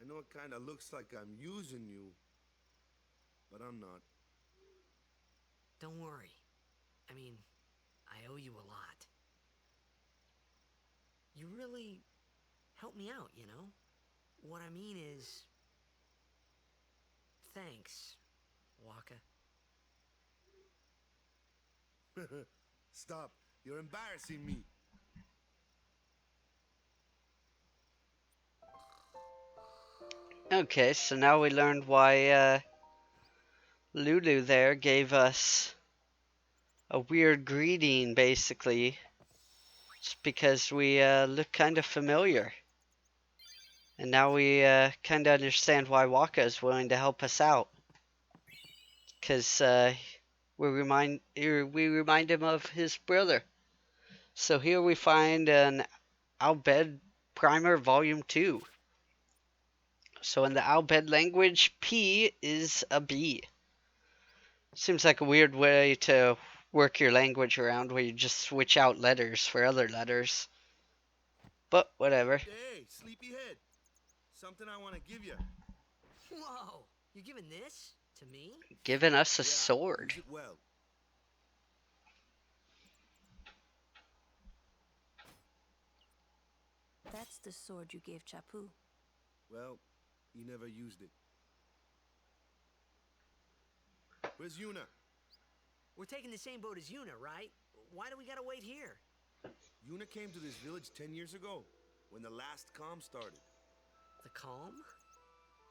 I know it kind of looks like I'm using you, but I'm not. Don't worry. I mean, I owe you a lot. You really helped me out, you know? What I mean is, thanks, Waka. Stop. You're embarrassing me. Okay, so now we learned why Lulu there gave us a weird greeting, basically. It's because we look kind of familiar. And now we kind of understand why Waka is willing to help us out. Because we remind him of his brother. So here we find an Albed Primer Volume 2. So in the Albed language, P is a B. Seems like a weird way to work your language around where you just switch out letters for other letters. But whatever. Hey, sleepyhead. Something I want to give you. Whoa! You're giving this to me? Giving us a Yeah, sword. use it well. That's the sword you gave Chapu. Well, he never used it. Where's Yuna? We're taking the same boat as Yuna, right? Why do we gotta wait here? Yuna came to this village 10 years ago, when the last calm started. The calm?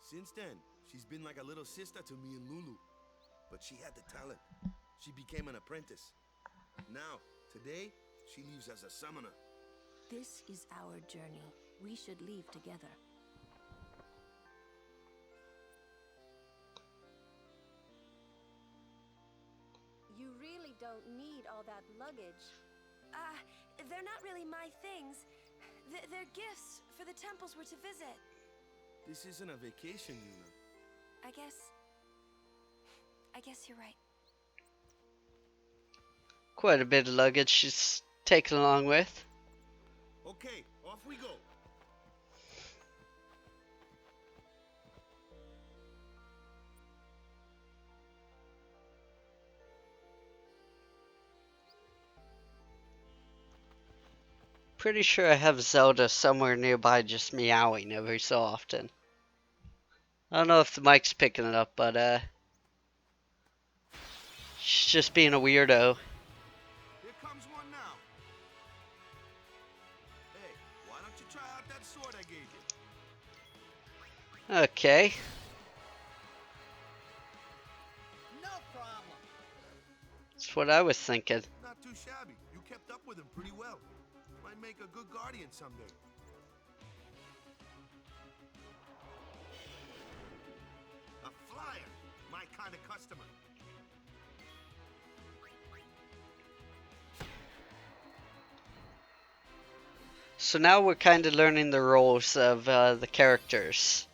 Since then, she's been like a little sister to me and Lulu. But she had the talent. She became an apprentice. Now, today, she leaves as a summoner. This is our journey. We should leave together. You really don't need all that luggage. They're not really my things. They're gifts for the temples we're to visit. This isn't a vacation, Yuna. I guess you're right. Quite a bit of luggage she's taken along with. Okay, off we go. Pretty sure I have Zelda somewhere nearby just meowing every so often. I don't know if the mic's picking it up, but she's just being a weirdo. Here comes one now. Hey, why don't you try out that sword I gave you? Okay. No problem. That's what I was thinking. Not too shabby. You kept up with him pretty well. Might make a good guardian someday. A flyer. My kind of customer. So now we're kind of learning the roles of the characters.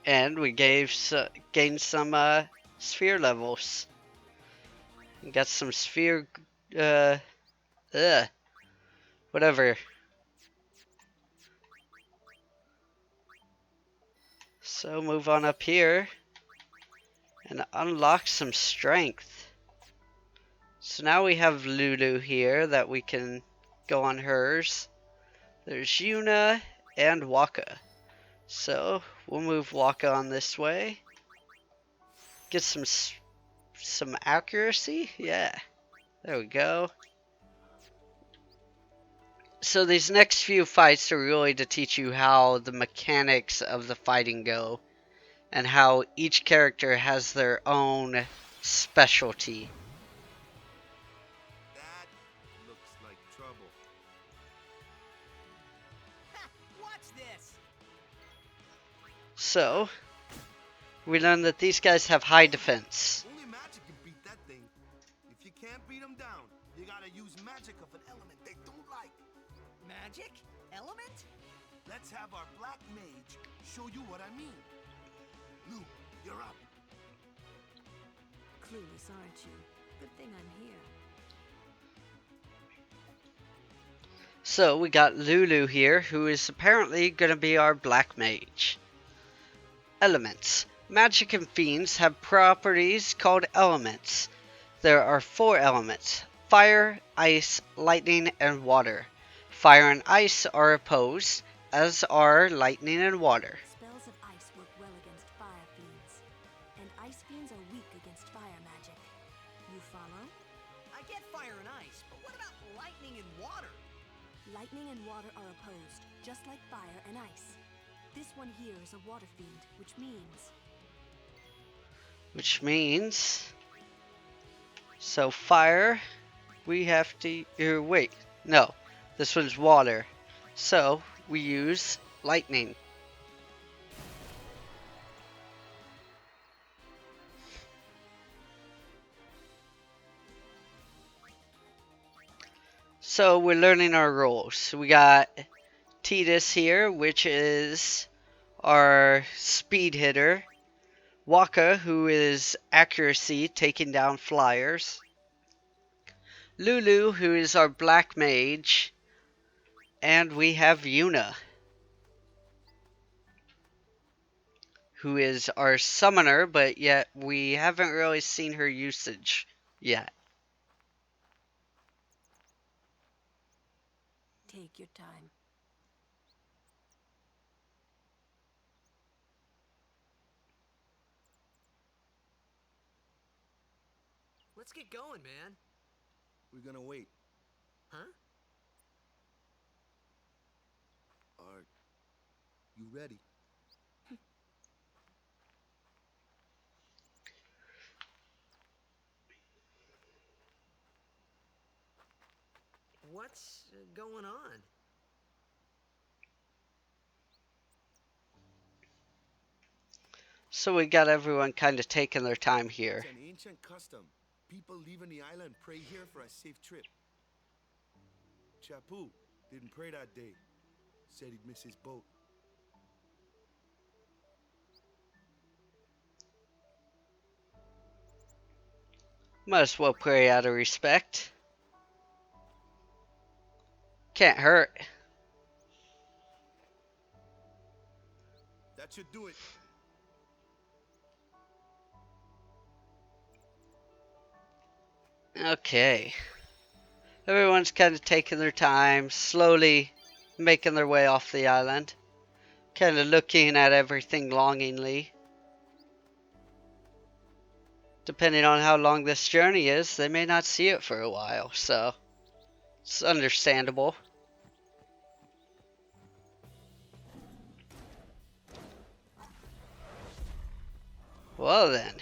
And we gained some sphere levels. We got some sphere, uh, ugh, whatever. So move on up here and unlock some strength. So now we have Lulu here that we can go on hers. There's Yuna and Waka. So we'll move Waka on this way. Get some accuracy. Yeah, there we go. So these next few fights are really to teach you how the mechanics of the fighting go, and how each character has their own specialty. That looks like trouble. Watch this! So we learn that these guys have high defense. Only magic can beat that thing. If you can't beat them down, you gotta use magic of an element they don't like. Magic? Element? Let's have our black mage show you what I mean. Lou, you're up. Clueless, aren't you? Good thing I'm here. So we got Lulu here, who is apparently going to be our black mage. Elements. Magic and fiends have properties called elements. There are 4 elements: fire, ice, lightning, and water. Fire and ice are opposed, as are lightning and water. Spells of ice work well against fire fiends, and ice fiends are weak against fire magic. You follow? I get fire and ice, but what about lightning and water? Lightning and water are opposed, just like fire and ice. This one here is a water fiend, which means... So fire, we have to... wait, no. This one's water. So we use lightning. So we're learning our roles. We got Titus here, which is our speed hitter. Waka, who is accuracy, taking down flyers. Lulu, who is our black mage. And we have Yuna, who is our summoner, but yet we haven't really seen her usage yet. Take your time. Let's get going, man. We're gonna wait. Huh? Are you ready? What's going on? So we got everyone kind of taking their time here. It's an ancient custom. People leaving the island pray here for a safe trip. Chapu didn't pray that day. Said he'd miss his boat. Might as well pray out of respect. Can't hurt. That should do it. Okay. Everyone's kind of taking their time, slowly making their way off the island. Kind of looking at everything longingly. Depending on how long this journey is, they may not see it for a while, so it's understandable. Well then.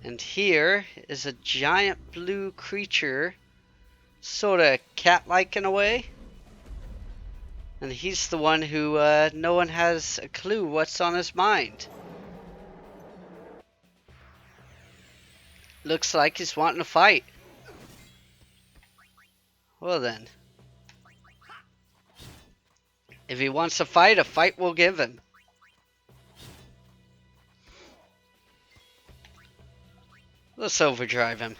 And here is a giant blue creature, sort of cat-like in a way. And he's the one who no one has a clue what's on his mind. Looks like he's wanting to fight. Well then. If he wants to fight, a fight we'll give him. Let's overdrive him.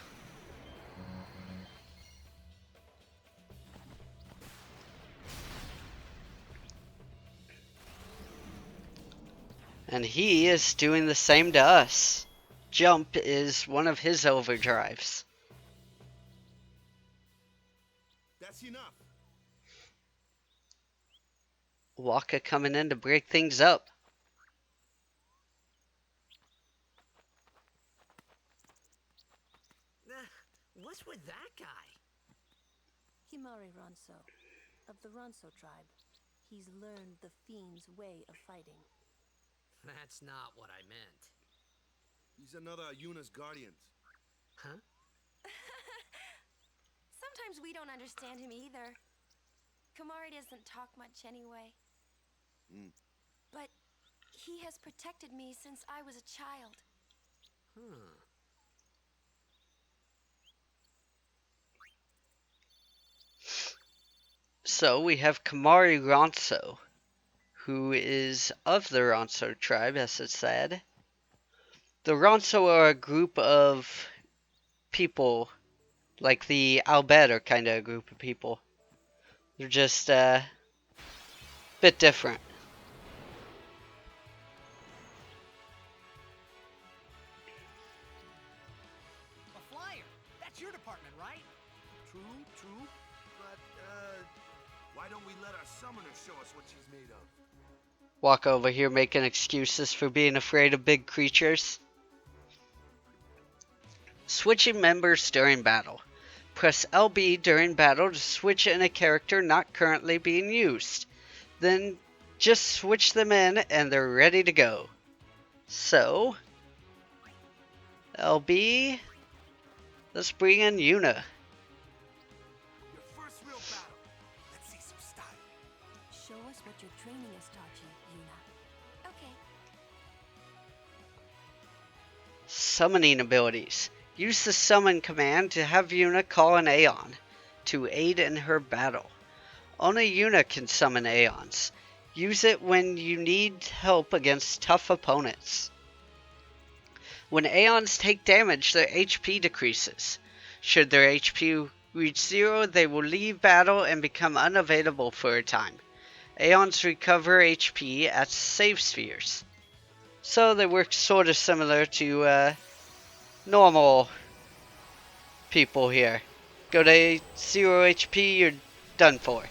And he is doing the same to us. Jump is one of his overdrives. That's enough. Waka coming in to break things up. What's with that guy? Himari Ronso, of the Ronso tribe. He's learned the fiend's way of fighting. That's not what I meant. He's another of Yuna's guardians. Huh? Sometimes we don't understand him either. Kumari doesn't talk much anyway. But he has protected me since I was a child. So we have Kamari Ronso, who is of the Ronso tribe, as it said. The Ronso are a group of people, like the Albed are kind of a group of people. They're just bit different. A flyer. That's your department, right? True. But, why don't we let our summoner show us what she's made of? Walk over here making excuses for being afraid of big creatures. Switching members during battle. Press LB during battle to switch in a character not currently being used. Then just switch them in and they're ready to go. So, LB, let's bring in Yuna. Your first real battle. Let's see some style. Show us what your training has taught you, Yuna. Okay. Summoning abilities. Use the summon command to have Yuna call an Aeon to aid in her battle. Only Yuna can summon Aeons. Use it when you need help against tough opponents. When Aeons take damage, their HP decreases. Should their HP reach 0, they will leave battle and become unavailable for a time. Aeons recover HP at save spheres. So they work sort of similar to normal people here. Go to 0 HP, you're done for.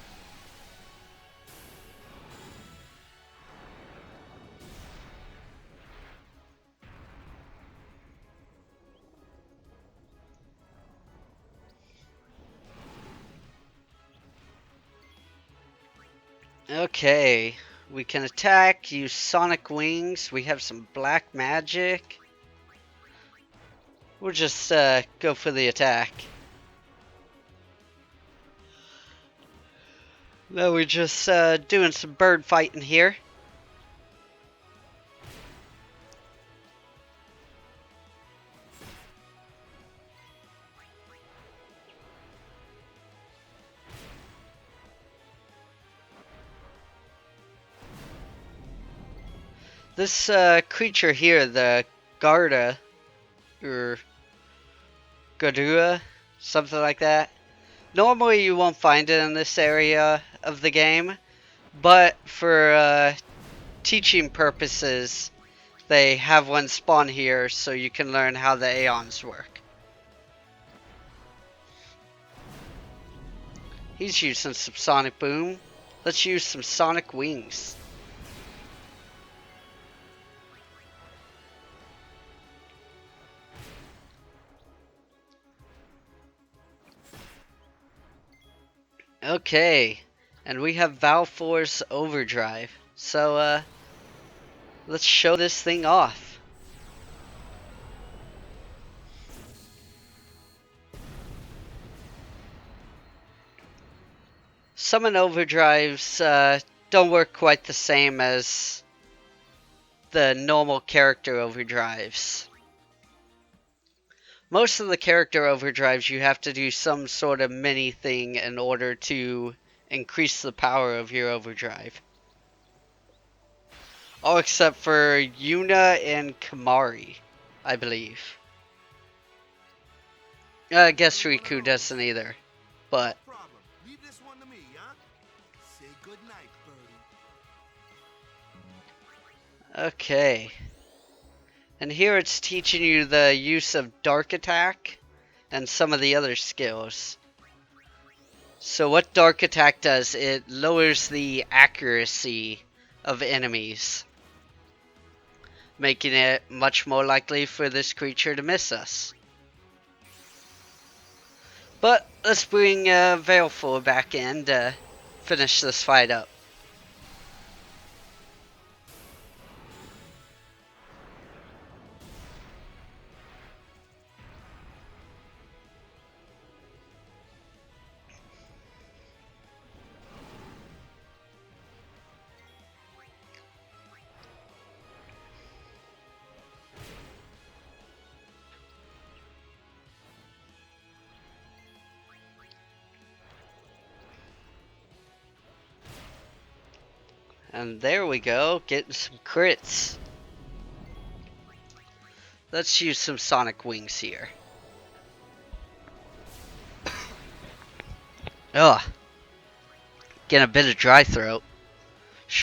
Okay, we can attack, use sonic wings, we have some black magic. We'll just go for the attack. Now we're just doing some bird fighting here. This creature here, the Garda, or Gadua, something like that. Normally you won't find it in this area of the game, but for teaching purposes, they have one spawn here so you can learn how the Aeons work. He's using some Sonic Boom. Let's use some Sonic Wings. Okay, and we have Valfor's Overdrive. So, let's show this thing off. Summon Overdrives don't work quite the same as the normal character Overdrives. Most of the character Overdrives you have to do some sort of mini thing in order to increase the power of your Overdrive. All except for Yuna and Kamari, I believe. I guess Riku doesn't either, but No problem. Leave this one to me, huh? Say goodnight, birdie. okay. And here it's teaching you the use of Dark Attack and some of the other skills. So what Dark Attack does, it lowers the accuracy of enemies, making it much more likely for this creature to miss us. But let's bring Veilful back in to finish this fight up. And there we go, getting some crits. Let's use some Sonic Wings here. Ugh. Getting a bit of dry throat.